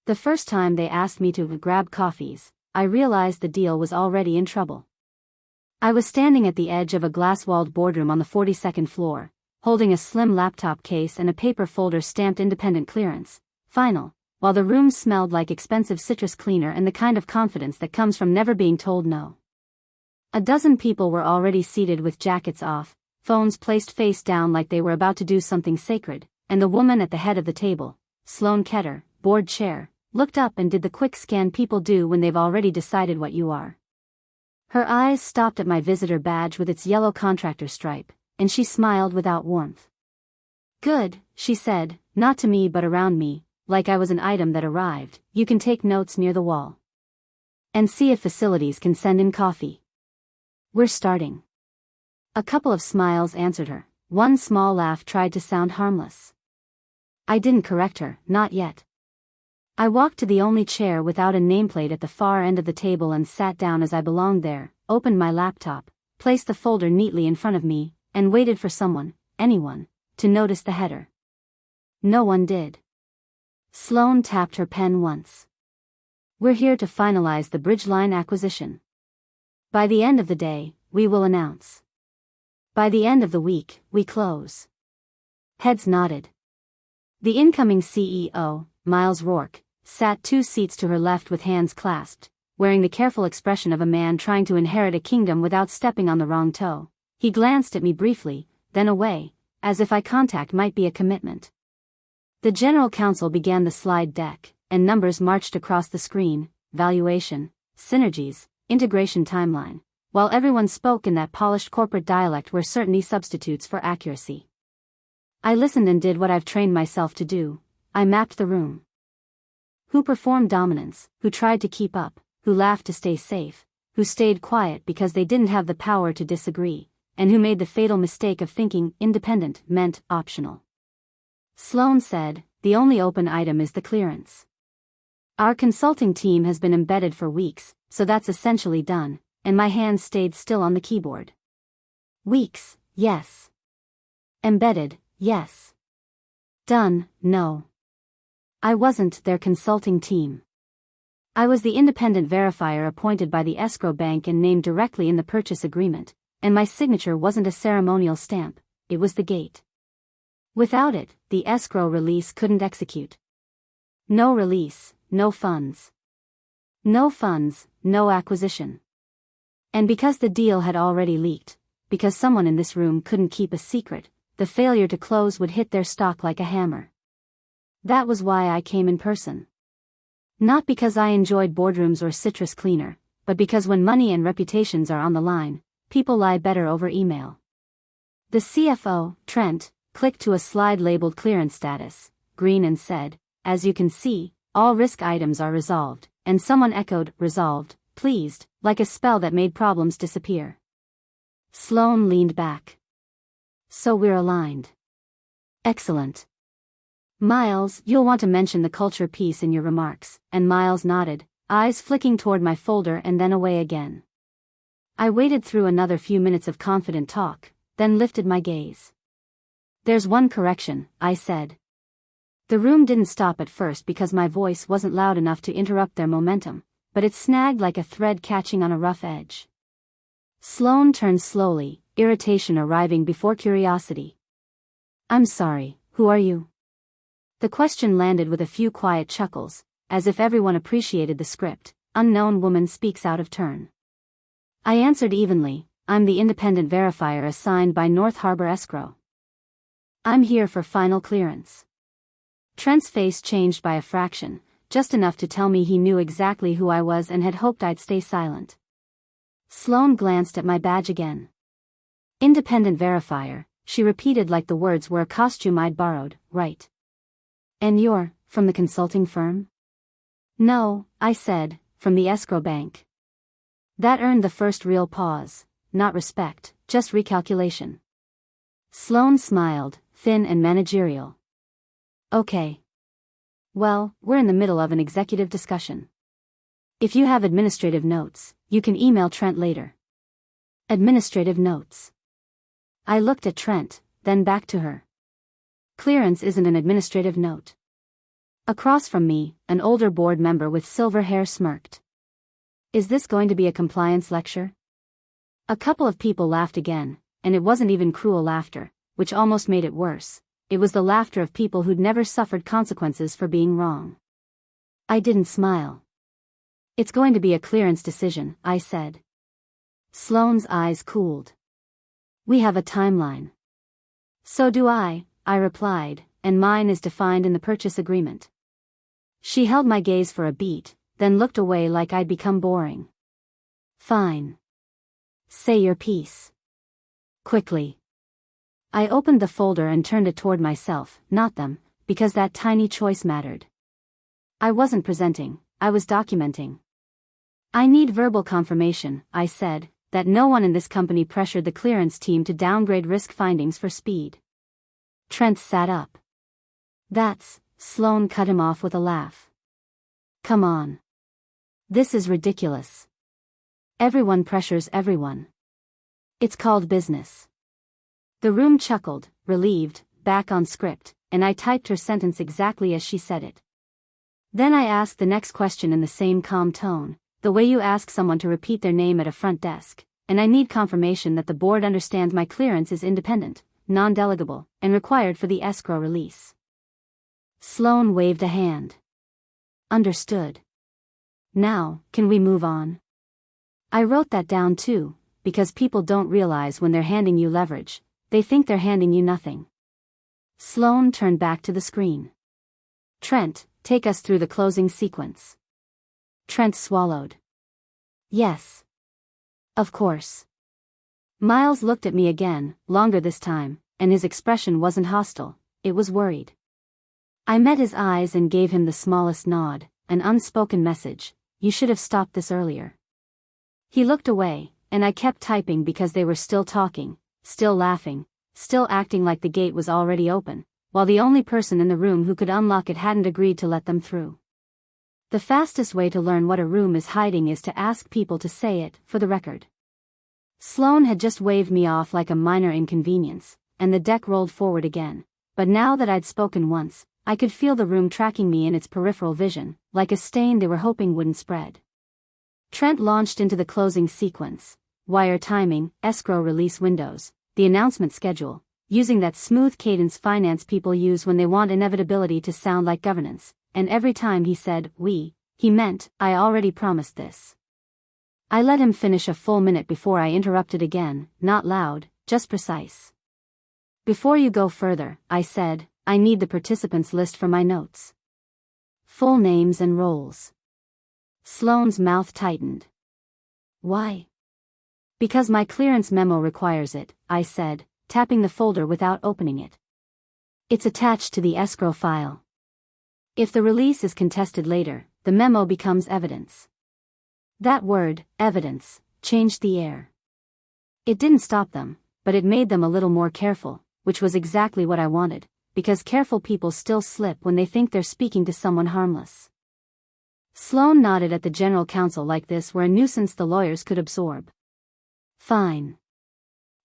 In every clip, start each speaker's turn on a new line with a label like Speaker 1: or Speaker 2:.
Speaker 1: The first time they asked me to grab coffees, I realized the deal was already in trouble. I was standing at the edge of a glass-walled boardroom on the 42nd floor, holding a slim laptop case and a paper folder stamped independent clearance, final, while the room smelled like expensive citrus cleaner and the kind of confidence that comes from never being told no. A dozen people were already seated with jackets off, phones placed face down like they were about to do something sacred, and the woman at the head of the table, Sloane Ketter, board chair, looked up and did the quick scan people do when they've already decided what you are. Her eyes stopped at my visitor badge with its yellow contractor stripe, and she smiled without warmth. Good, she said, not to me but around me, like I was an item that arrived. You can take notes near the wall. And see if facilities can send in coffee. We're starting. A couple of smiles answered her. One small laugh tried to sound harmless. I didn't correct her, not yet. I walked to the only chair without a nameplate at the far end of the table and sat down as I belonged there, opened my laptop, placed the folder neatly in front of me, and waited for someone, anyone, to notice the header. No one did. Sloane tapped her pen once. We're here to finalize the Bridgeline acquisition. By the end of the day, we will announce. By the end of the week, we close. Heads nodded. The incoming CEO, Miles Rourke, sat 2 seats to her left with hands clasped, wearing the careful expression of a man trying to inherit a kingdom without stepping on the wrong toe. He glanced at me briefly, then away, as if eye contact might be a commitment. The general counsel began the slide deck, and numbers marched across the screen: valuation, synergies, integration timeline, while everyone spoke in that polished corporate dialect where certainty substitutes for accuracy. I listened and did what I've trained myself to do. I mapped the room. Who performed dominance, who tried to keep up, who laughed to stay safe, who stayed quiet because they didn't have the power to disagree, and who made the fatal mistake of thinking independent meant optional. Sloane said, the only open item is the clearance. Our consulting team has been embedded for weeks, so that's essentially done, and my hands stayed still on the keyboard. Weeks, yes. Embedded, yes. Done, no. I wasn't their consulting team. I was the independent verifier appointed by the escrow bank and named directly in the purchase agreement, and my signature wasn't a ceremonial stamp, it was the gate. Without it, the escrow release couldn't execute. No release, no funds. No funds, no acquisition. And because the deal had already leaked, because someone in this room couldn't keep a secret, the failure to close would hit their stock like a hammer. That was why I came in person. Not because I enjoyed boardrooms or citrus cleaner, but because when money and reputations are on the line, people lie better over email. The CFO, Trent, clicked to a slide labeled clearance status, green, and said, as you can see, all risk items are resolved, and someone echoed, resolved, pleased, like a spell that made problems disappear. Sloane leaned back. So we're aligned. Excellent. Miles, you'll want to mention the culture piece in your remarks, and Miles nodded, eyes flicking toward my folder and then away again. I waited through another few minutes of confident talk, then lifted my gaze. There's one correction, I said. The room didn't stop at first because my voice wasn't loud enough to interrupt their momentum, but it snagged like a thread catching on a rough edge. Sloane turned slowly, irritation arriving before curiosity. I'm sorry, who are you? The question landed with a few quiet chuckles, as if everyone appreciated the script. Unknown woman speaks out of turn. I answered evenly, I'm the independent verifier assigned by North Harbor Escrow. I'm here for final clearance. Trent's face changed by a fraction, just enough to tell me he knew exactly who I was and had hoped I'd stay silent. Sloane glanced at my badge again. Independent verifier, she repeated like the words were a costume I'd borrowed, right? And you're, from the consulting firm? No, I said, from the escrow bank. That earned the first real pause, not respect, just recalculation. Sloane smiled, thin and managerial. Okay. Well, we're in the middle of an executive discussion. If you have administrative notes, you can email Trent later. Administrative notes. I looked at Trent, then back to her. Clearance isn't an administrative note. Across from me, an older board member with silver hair smirked. Is this going to be a compliance lecture? A couple of people laughed again, and it wasn't even cruel laughter, which almost made it worse. It was the laughter of people who'd never suffered consequences for being wrong. I didn't smile. It's going to be a clearance decision, I said. Sloane's eyes cooled. We have a timeline. So do I replied, and mine is defined in the purchase agreement. She held my gaze for a beat, then looked away like I'd become boring. Fine. Say your piece. Quickly. I opened the folder and turned it toward myself, not them, because that tiny choice mattered. I wasn't presenting, I was documenting. I need verbal confirmation, I said, that no one in this company pressured the clearance team to downgrade risk findings for speed. Trent sat up. Sloane cut him off with a laugh. Come on. This is ridiculous. Everyone pressures everyone. It's called business. The room chuckled, relieved, back on script, and I typed her sentence exactly as she said it. Then I asked the next question in the same calm tone, the way you ask someone to repeat their name at a front desk, and I need confirmation that the board understands my clearance is independent, non-delegable, and required for the escrow release. Sloane waved a hand. Understood. Now, can we move on? I wrote that down too, because people don't realize when they're handing you leverage, they think they're handing you nothing. Sloane turned back to the screen. Trent, take us through the closing sequence. Trent swallowed. Yes. Of course. Miles looked at me again, longer this time, and his expression wasn't hostile, it was worried. I met his eyes and gave him the smallest nod, an unspoken message, you should have stopped this earlier. He looked away, and I kept typing because they were still talking, still laughing, still acting like the gate was already open, while the only person in the room who could unlock it hadn't agreed to let them through. The fastest way to learn what a room is hiding is to ask people to say it, for the record. Sloane had just waved me off like a minor inconvenience, and the deck rolled forward again, but now that I'd spoken once, I could feel the room tracking me in its peripheral vision, like a stain they were hoping wouldn't spread. Trent launched into the closing sequence, wire timing, escrow release windows, the announcement schedule, using that smooth cadence finance people use when they want inevitability to sound like governance, and every time he said, we, he meant, I already promised this. I let him finish a full minute before I interrupted again, not loud, just precise. Before you go further, I said, I need the participants list for my notes. Full names and roles. Sloane's mouth tightened. Why? Because my clearance memo requires it, I said, tapping the folder without opening it. It's attached to the escrow file. If the release is contested later, the memo becomes evidence. That word, evidence, changed the air. It didn't stop them, but it made them a little more careful, which was exactly what I wanted, because careful people still slip when they think they're speaking to someone harmless. Sloane nodded at the general counsel like this were a nuisance the lawyers could absorb. Fine.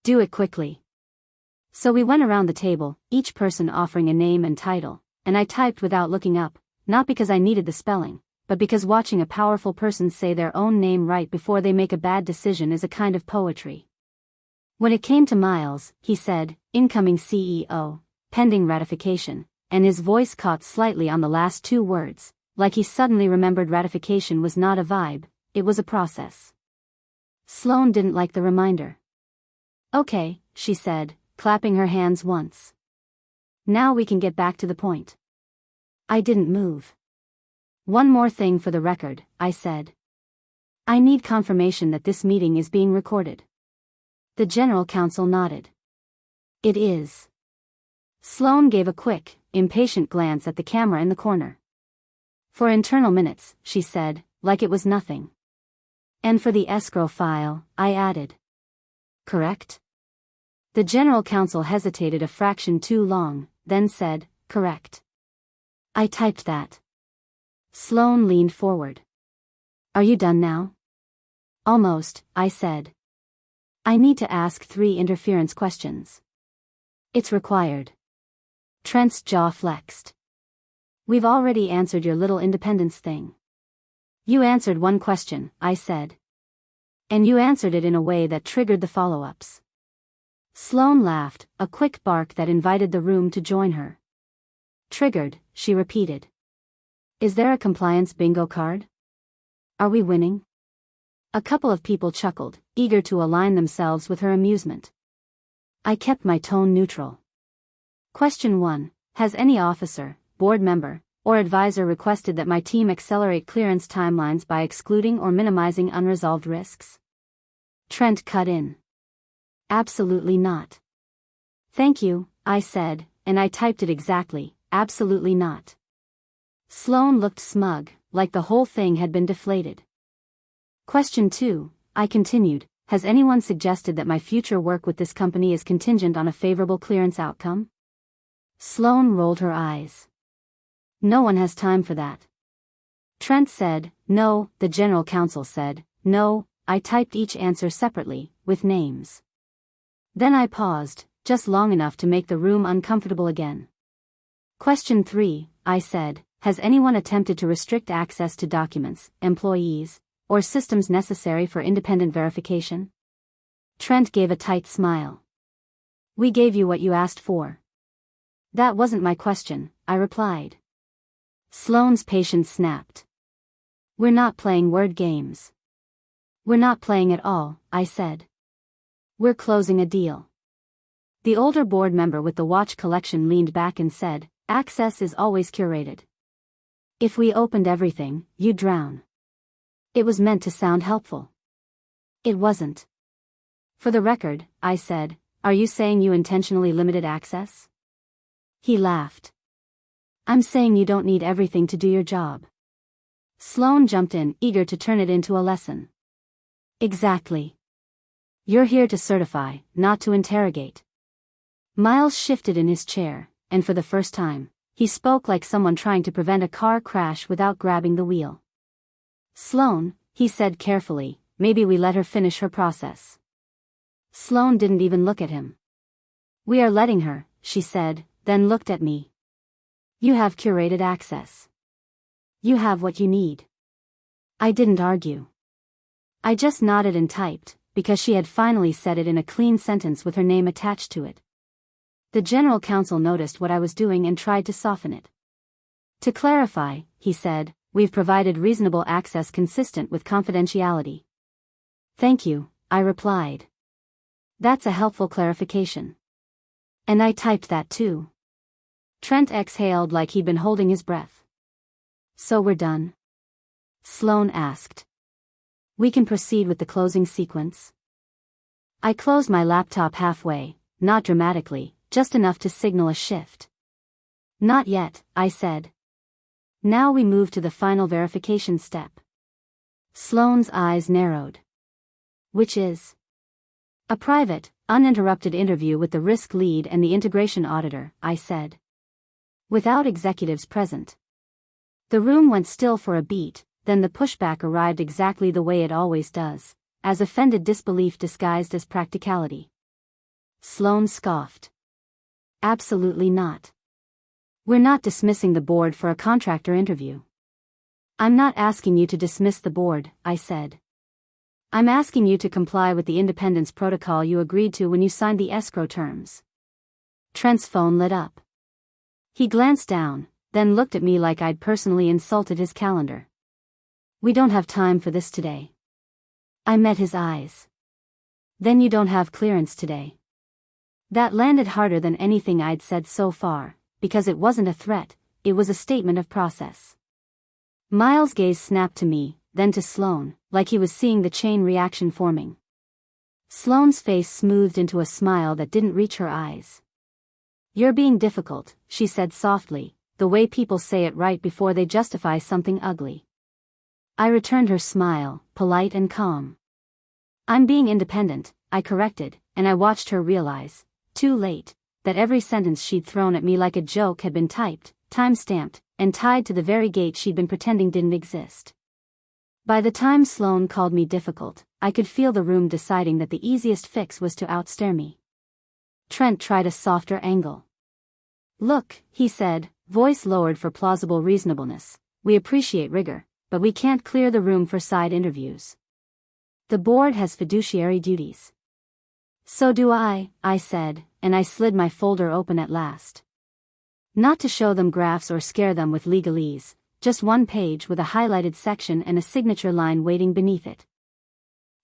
Speaker 1: Do it quickly. So we went around the table, each person offering a name and title, and I typed without looking up, not because I needed the spelling, but because watching a powerful person say their own name right before they make a bad decision is a kind of poetry. When it came to Miles, he said, incoming CEO, pending ratification, and his voice caught slightly on the last two words, like he suddenly remembered ratification was not a vibe, it was a process. Sloane didn't like the reminder. Okay, she said, clapping her hands once. Now we can get back to the point. I didn't move. One more thing for the record, I said. I need confirmation that this meeting is being recorded. The general counsel nodded. It is. Sloane gave a quick, impatient glance at the camera in the corner. For internal minutes, she said, like it was nothing. And for the escrow file, I added. Correct? The general counsel hesitated a fraction too long, then said, correct. I typed that. Sloane leaned forward. Are you done now? Almost, I said. I need to ask 3 interference questions. It's required. Trent's jaw flexed. We've already answered your little independence thing. You answered one question, I said. And you answered it in a way that triggered the follow-ups. Sloane laughed, a quick bark that invited the room to join her. Triggered, she repeated. Is there a compliance bingo card? Are we winning? A couple of people chuckled, eager to align themselves with her amusement. I kept my tone neutral. Question 1. Has any officer, board member, or advisor requested that my team accelerate clearance timelines by excluding or minimizing unresolved risks? Trent cut in. Absolutely not. Thank you, I said, and I typed it exactly, absolutely not. Sloane looked smug, like the whole thing had been deflated. Question 2, I continued, has anyone suggested that my future work with this company is contingent on a favorable clearance outcome? Sloane rolled her eyes. No one has time for that. Trent said, no, the general counsel said, no, I typed each answer separately, with names. Then I paused, just long enough to make the room uncomfortable again. Question 3, I said, has anyone attempted to restrict access to documents, employees, or systems necessary for independent verification? Trent gave a tight smile. We gave you what you asked for. That wasn't my question, I replied. Sloane's patience snapped. We're not playing word games. We're not playing at all, I said. We're closing a deal. The older board member with the watch collection leaned back and said, access is always curated. If we opened everything, you'd drown. It was meant to sound helpful. It wasn't. For the record, I said, are you saying you intentionally limited access? He laughed. I'm saying you don't need everything to do your job. Sloane jumped in, eager to turn it into a lesson. Exactly. You're here to certify, not to interrogate. Miles shifted in his chair, and for the first time, he spoke like someone trying to prevent a car crash without grabbing the wheel. Sloane, he said carefully, maybe we let her finish her process. Sloane didn't even look at him. We are letting her, she said, then looked at me. You have curated access. You have what you need. I didn't argue. I just nodded and typed, because she had finally said it in a clean sentence with her name attached to it. The general counsel noticed what I was doing and tried to soften it. To clarify, he said, we've provided reasonable access consistent with confidentiality. Thank you, I replied. That's a helpful clarification. And I typed that too. Trent exhaled like he'd been holding his breath. So we're done? Sloane asked. We can proceed with the closing sequence. I closed my laptop halfway, not dramatically, just enough to signal a shift. Not yet, I said. Now we move to the final verification step. Sloane's eyes narrowed. Which is? A private, uninterrupted interview with the risk lead and the integration auditor, I said. Without executives present. The room went still for a beat, then the pushback arrived exactly the way it always does, as offended disbelief disguised as practicality. Sloane scoffed. Absolutely not. We're not dismissing the board for a contractor interview. I'm not asking you to dismiss the board, I said. I'm asking you to comply with the independence protocol you agreed to when you signed the escrow terms. Trent's phone lit up. He glanced down, then looked at me like I'd personally insulted his calendar. We don't have time for this today. I met his eyes. Then you don't have clearance today. That landed harder than anything I'd said so far, because it wasn't a threat, it was a statement of process. Miles' gaze snapped to me, then to Sloane, like he was seeing the chain reaction forming. Sloane's face smoothed into a smile that didn't reach her eyes. You're being difficult, she said softly, the way people say it right before they justify something ugly. I returned her smile, polite and calm. I'm being independent, I corrected, and I watched her realize, too late, that every sentence she'd thrown at me like a joke had been typed, time-stamped, and tied to the very gate she'd been pretending didn't exist. By the time Sloane called me difficult, I could feel the room deciding that the easiest fix was to outstare me. Trent tried a softer angle. Look, he said, voice lowered for plausible reasonableness. We appreciate rigor, but we can't clear the room for side interviews. The board has fiduciary duties. So do I said, and I slid my folder open at last. Not to show them graphs or scare them with legalese, just one page with a highlighted section and a signature line waiting beneath it.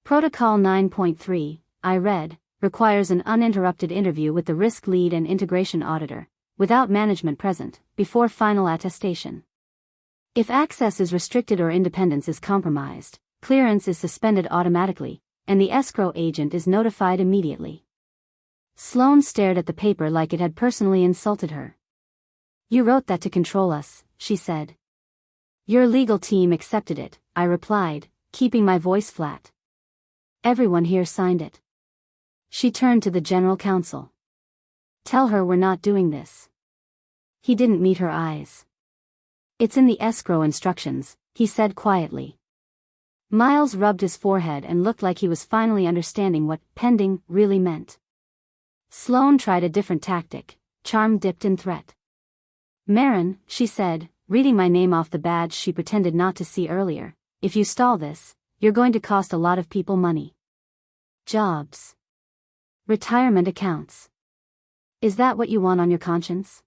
Speaker 1: Protocol 9.3, I read, requires an uninterrupted interview with the risk lead and integration auditor, without management present, before final attestation. If access is restricted or independence is compromised, clearance is suspended automatically, and the escrow agent is notified immediately. Sloane stared at the paper like it had personally insulted her. You wrote that to control us, she said. Your legal team accepted it, I replied, keeping my voice flat. Everyone here signed it. She turned to the general counsel. Tell her we're not doing this. He didn't meet her eyes. It's in the escrow instructions, he said quietly. Miles rubbed his forehead and looked like he was finally understanding what pending really meant. Sloane tried a different tactic, charm dipped in threat. Marin, she said, reading my name off the badge she pretended not to see earlier, if you stall this, you're going to cost a lot of people money. Jobs. Retirement accounts. Is that what you want on your conscience?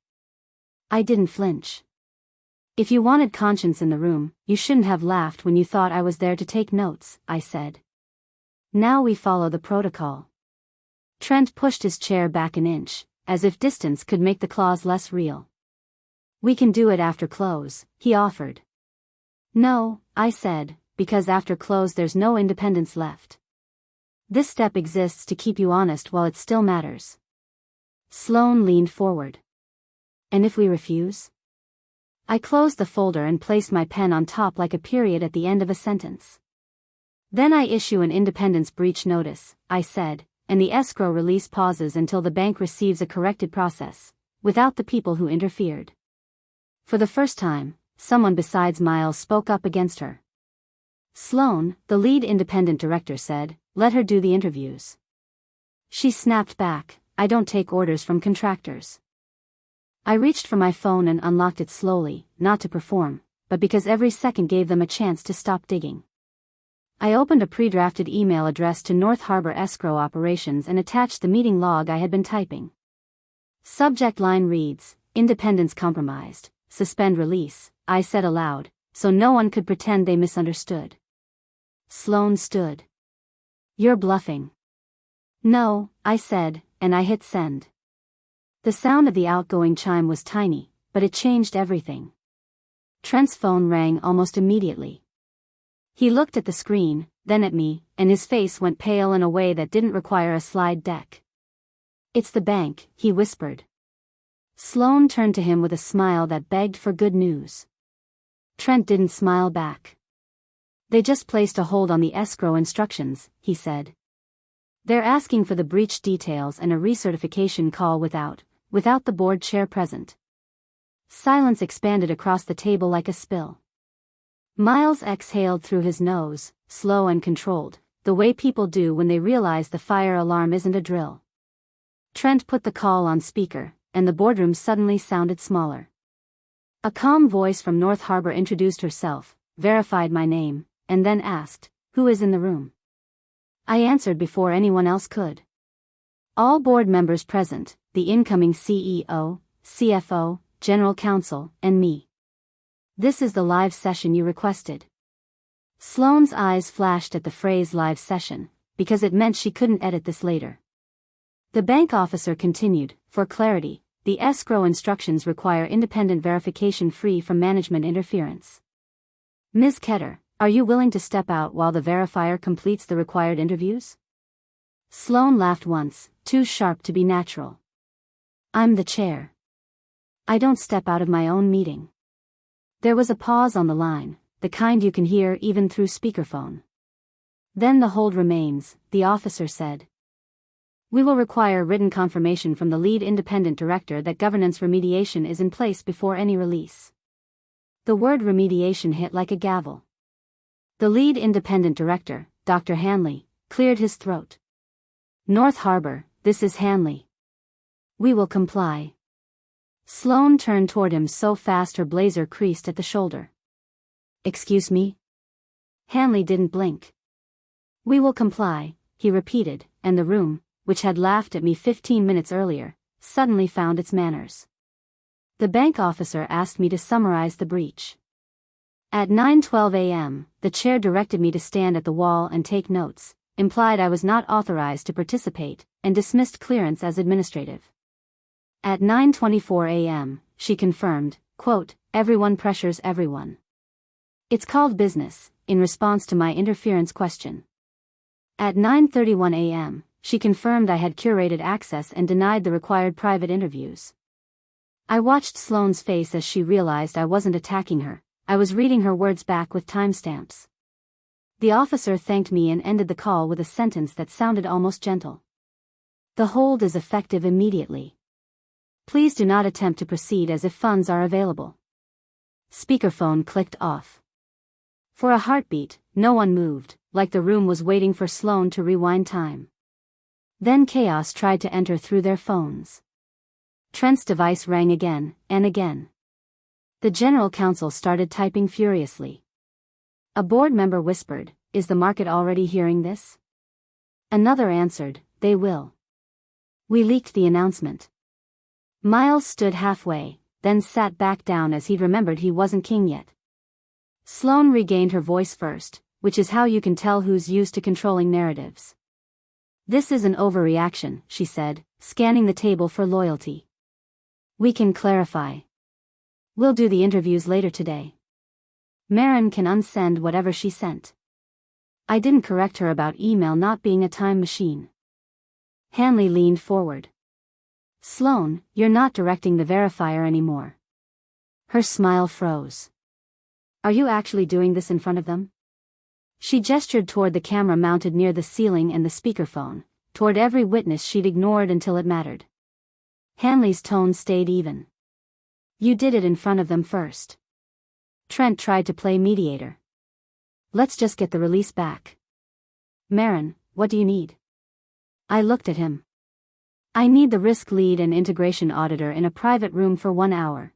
Speaker 1: I didn't flinch. If you wanted conscience in the room, you shouldn't have laughed when you thought I was there to take notes, I said. Now we follow the protocol. Trent pushed his chair back an inch, as if distance could make the clause less real. We can do it after close, he offered. No, I said, because after close there's no independence left. This step exists to keep you honest while it still matters. Sloane leaned forward. And if we refuse? I closed the folder and placed my pen on top like a period at the end of a sentence. Then I issue an independence breach notice, I said, and the escrow release pauses until the bank receives a corrected process, without the people who interfered. For the first time, someone besides Miles spoke up against her. Sloane, the lead independent director, said, let her do the interviews. She snapped back, I don't take orders from contractors. I reached for my phone and unlocked it slowly, not to perform, but because every second gave them a chance to stop digging. I opened a pre-drafted email addressed to North Harbor Escrow Operations and attached the meeting log I had been typing. Subject line reads, Independence compromised, suspend release, I said aloud, so no one could pretend they misunderstood. Sloane stood. You're bluffing. No, I said, and I hit send. The sound of the outgoing chime was tiny, but it changed everything. Trent's phone rang almost immediately. He looked at the screen, then at me, and his face went pale in a way that didn't require a slide deck. It's the bank, he whispered. Sloane turned to him with a smile that begged for good news. Trent didn't smile back. They just placed a hold on the escrow instructions, he said. They're asking for the breach details and a recertification call without the board chair present. Silence expanded across the table like a spill. Miles exhaled through his nose, slow and controlled, the way people do when they realize the fire alarm isn't a drill. Trent put the call on speaker, and the boardroom suddenly sounded smaller. A calm voice from North Harbor introduced herself, verified my name, and then asked, "Who is in the room?" I answered before anyone else could. All board members present, the incoming CEO, CFO, General Counsel, and me. This is the live session you requested. Sloane's eyes flashed at the phrase live session, because it meant she couldn't edit this later. The bank officer continued, for clarity, the escrow instructions require independent verification free from management interference. Ms. Ketter, are you willing to step out while the verifier completes the required interviews? Sloane laughed once, too sharp to be natural. I'm the chair. I don't step out of my own meeting. There was a pause on the line, the kind you can hear even through speakerphone. Then the hold remains, the officer said. We will require written confirmation from the lead independent director that governance remediation is in place before any release. The word remediation hit like a gavel. The lead independent director, Dr. Hanley, cleared his throat. North Harbor, this is Hanley. We will comply. Sloane turned toward him so fast her blazer creased at the shoulder. "Excuse me?" Hanley didn't blink. "We will comply," he repeated, and the room, which had laughed at me 15 minutes earlier, suddenly found its manners. The bank officer asked me to summarize the breach. At 9:12 a.m., the chair directed me to stand at the wall and take notes, implied I was not authorized to participate, and dismissed clearance as administrative. At 9:24 a.m., she confirmed, quote, "Everyone pressures everyone. It's called business," in response to my interference question. At 9:31 a.m., she confirmed I had curated access and denied the required private interviews. I watched Sloane's face as she realized I wasn't attacking her, I was reading her words back with timestamps. The officer thanked me and ended the call with a sentence that sounded almost gentle. "The hold is effective immediately. Please do not attempt to proceed as if funds are available." Speakerphone clicked off. For a heartbeat, no one moved, like the room was waiting for Sloane to rewind time. Then chaos tried to enter through their phones. Trent's device rang again, and again. The general counsel started typing furiously. A board member whispered, "Is the market already hearing this?" Another answered, "They will." We leaked the announcement. Miles stood halfway, then sat back down as he'd remembered he wasn't king yet. Sloane regained her voice first, which is how you can tell who's used to controlling narratives. "This is an overreaction," she said, scanning the table for loyalty. "We can clarify. We'll do the interviews later today. Marin can unsend whatever she sent." I didn't correct her about email not being a time machine. Hanley leaned forward. "Sloane, you're not directing the verifier anymore." Her smile froze. "Are you actually doing this in front of them?" She gestured toward the camera mounted near the ceiling and the speakerphone, toward every witness she'd ignored until it mattered. Hanley's tone stayed even. "You did it in front of them first." Trent tried to play mediator. "Let's just get the release back." "Marin, what do you need?" I looked at him. "I need the risk lead and integration auditor in a private room for 1 hour.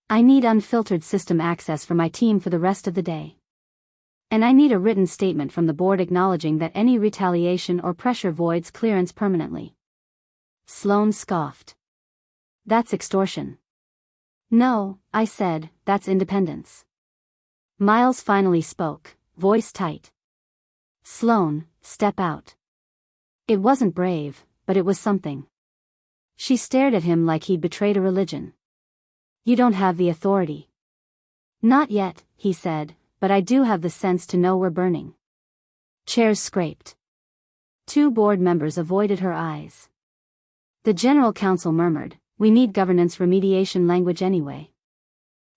Speaker 1: I need unfiltered system access for my team for the rest of the day. And I need a written statement from the board acknowledging that any retaliation or pressure voids clearance permanently." Sloane scoffed. "That's extortion." "No," I said, "that's independence." Miles finally spoke, voice tight. "Sloane, step out." It wasn't brave, but it was something. She stared at him like he'd betrayed a religion. "You don't have the authority." "Not yet," he said, "but I do have the sense to know we're burning." Chairs scraped. 2 board members avoided her eyes. The general counsel murmured, "We need governance remediation language anyway."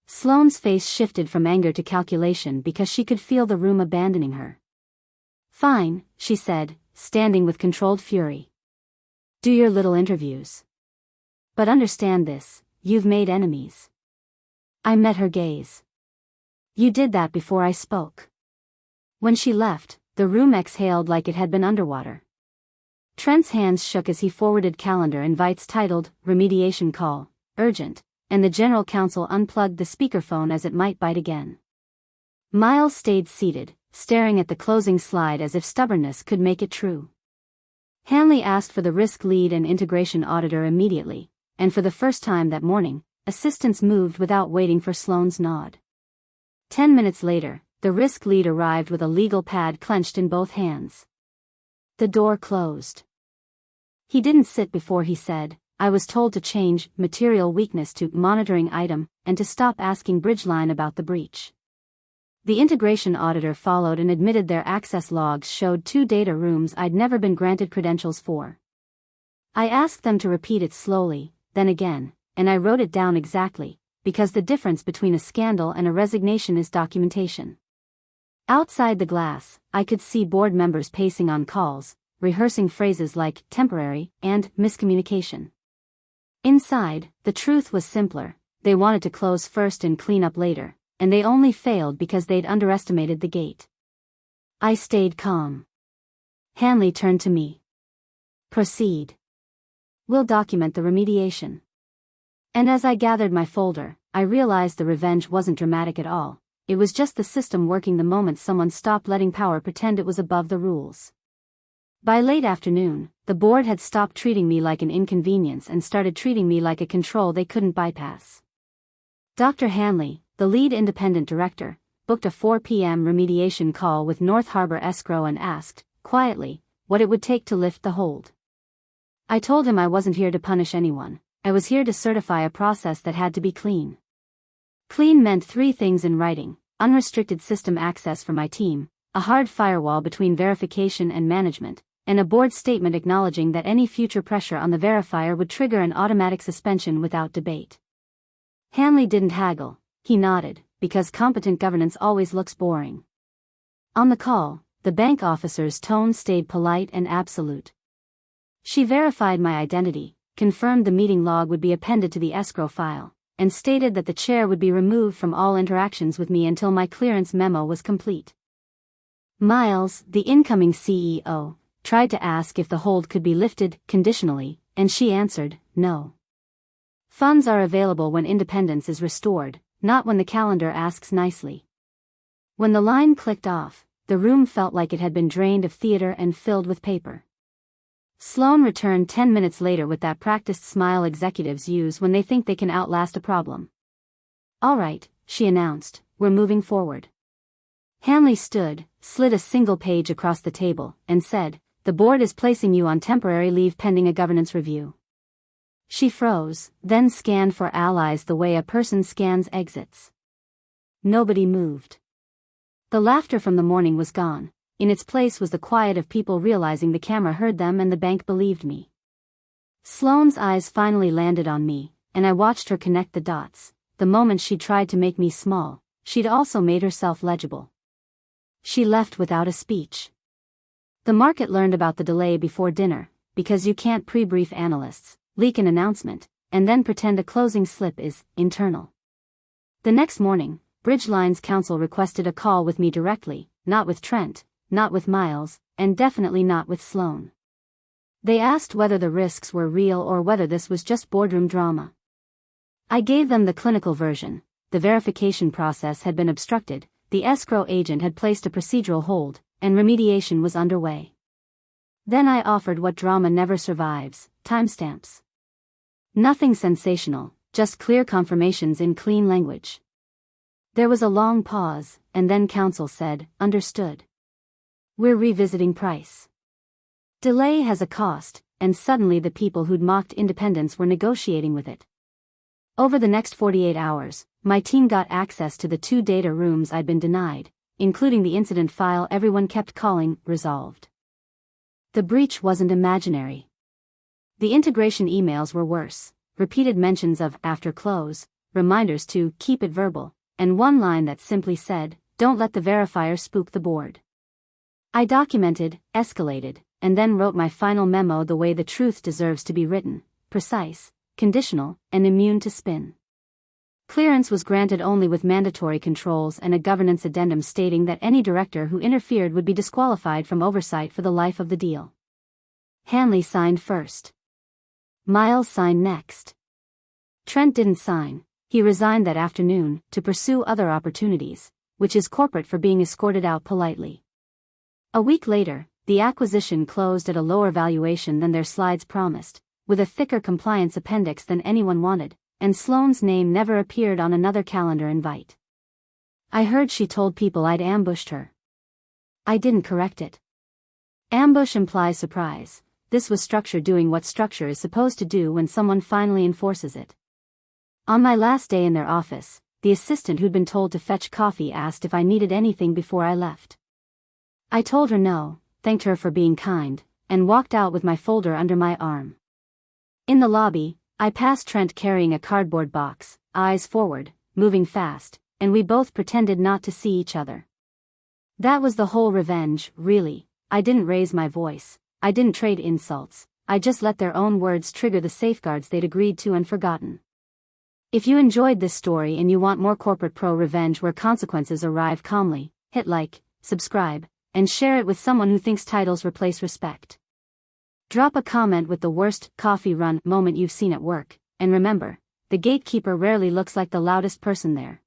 Speaker 1: Sloane's face shifted from anger to calculation because she could feel the room abandoning her. "Fine," she said, standing with controlled fury. "Do your little interviews. But understand this, you've made enemies." I met her gaze. "You did that before I spoke." When she left, the room exhaled like it had been underwater. Trent's hands shook as he forwarded calendar invites titled, "Remediation Call, Urgent," and the general counsel unplugged the speakerphone as it might bite again. Miles stayed seated, staring at the closing slide as if stubbornness could make it true. Hanley asked for the risk lead and integration auditor immediately, and for the first time that morning, assistants moved without waiting for Sloane's nod. 10 minutes later, the risk lead arrived with a legal pad clenched in both hands. The door closed. He didn't sit before he said, "I was told to change material weakness to monitoring item and to stop asking Bridgeline about the breach." The integration auditor followed and admitted their access logs showed 2 data rooms I'd never been granted credentials for. I asked them to repeat it slowly, then again, and I wrote it down exactly, because the difference between a scandal and a resignation is documentation. Outside the glass, I could see board members pacing on calls, rehearsing phrases like temporary and miscommunication. Inside, the truth was simpler: they wanted to close first and clean up later, and they only failed because they'd underestimated the gate. I stayed calm. Hanley turned to me. "Proceed. We'll document the remediation." And as I gathered my folder, I realized the revenge wasn't dramatic at all. It was just the system working the moment someone stopped letting power pretend it was above the rules. By late afternoon, the board had stopped treating me like an inconvenience and started treating me like a control they couldn't bypass. Dr. Hanley, the lead independent director, booked a 4 p.m. remediation call with North Harbor Escrow and asked, quietly, what it would take to lift the hold. I told him I wasn't here to punish anyone. I was here to certify a process that had to be clean. Clean meant 3 things in writing: unrestricted system access for my team, a hard firewall between verification and management, and a board statement acknowledging that any future pressure on the verifier would trigger an automatic suspension without debate. Hanley didn't haggle, he nodded, because competent governance always looks boring. On the call, the bank officer's tone stayed polite and absolute. She verified my identity, confirmed the meeting log would be appended to the escrow file, and stated that the chair would be removed from all interactions with me until my clearance memo was complete. Miles, the incoming CEO, tried to ask if the hold could be lifted conditionally, and she answered, no. Funds are available when independence is restored, not when the calendar asks nicely. When the line clicked off, the room felt like it had been drained of theater and filled with paper. Sloan returned 10 minutes later with that practiced smile executives use when they think they can outlast a problem. All right, she announced, we're moving forward. Hanley stood, slid a single page across the table, and said, the board is placing you on temporary leave pending a governance review. She froze, then scanned for allies the way a person scans exits. Nobody moved. The laughter from the morning was gone. In its place was the quiet of people realizing the camera heard them and the bank believed me. Sloane's eyes finally landed on me, and I watched her connect the dots. The moment she tried to make me small, she'd also made herself legible. She left without a speech. The market learned about the delay before dinner, because you can't pre-brief analysts, leak an announcement, and then pretend a closing slip is internal. The next morning, Bridgeline's counsel requested a call with me directly, not with Trent, not with Miles, and definitely not with Sloan. They asked whether the risks were real or whether this was just boardroom drama. I gave them the clinical version. The verification process had been obstructed, the escrow agent had placed a procedural hold, and remediation was underway. Then I offered what drama never survives: timestamps. Nothing sensational, just clear confirmations in clean language. There was a long pause, and then counsel said, understood. We're revisiting price. Delay has a cost, and suddenly the people who'd mocked independence were negotiating with it. Over the next 48 hours, my team got access to the 2 data rooms I'd been denied, including the incident file everyone kept calling resolved. The breach wasn't imaginary. The integration emails were worse: repeated mentions of after close, reminders to keep it verbal, and one line that simply said, don't let the verifier spook the board. I documented, escalated, and then wrote my final memo the way the truth deserves to be written: precise, conditional, and immune to spin. Clearance was granted only with mandatory controls and a governance addendum stating that any director who interfered would be disqualified from oversight for the life of the deal. Hanley signed first. Miles signed next. Trent didn't sign. He resigned that afternoon to pursue other opportunities, which is corporate for being escorted out politely. A week later, the acquisition closed at a lower valuation than their slides promised, with a thicker compliance appendix than anyone wanted, and Sloane's name never appeared on another calendar invite. I heard she told people I'd ambushed her. I didn't correct it. Ambush implies surprise. This was structure doing what structure is supposed to do when someone finally enforces it. On my last day in their office, the assistant who'd been told to fetch coffee asked if I needed anything before I left. I told her no, thanked her for being kind, and walked out with my folder under my arm. In the lobby, I passed Trent carrying a cardboard box, eyes forward, moving fast, and we both pretended not to see each other. That was the whole revenge, really. I didn't raise my voice, I didn't trade insults, I just let their own words trigger the safeguards they'd agreed to and forgotten. If you enjoyed this story and you want more corporate pro-revenge where consequences arrive calmly, hit like, subscribe, and share it with someone who thinks titles replace respect. Drop a comment with the worst coffee run moment you've seen at work, and remember, the gatekeeper rarely looks like the loudest person there.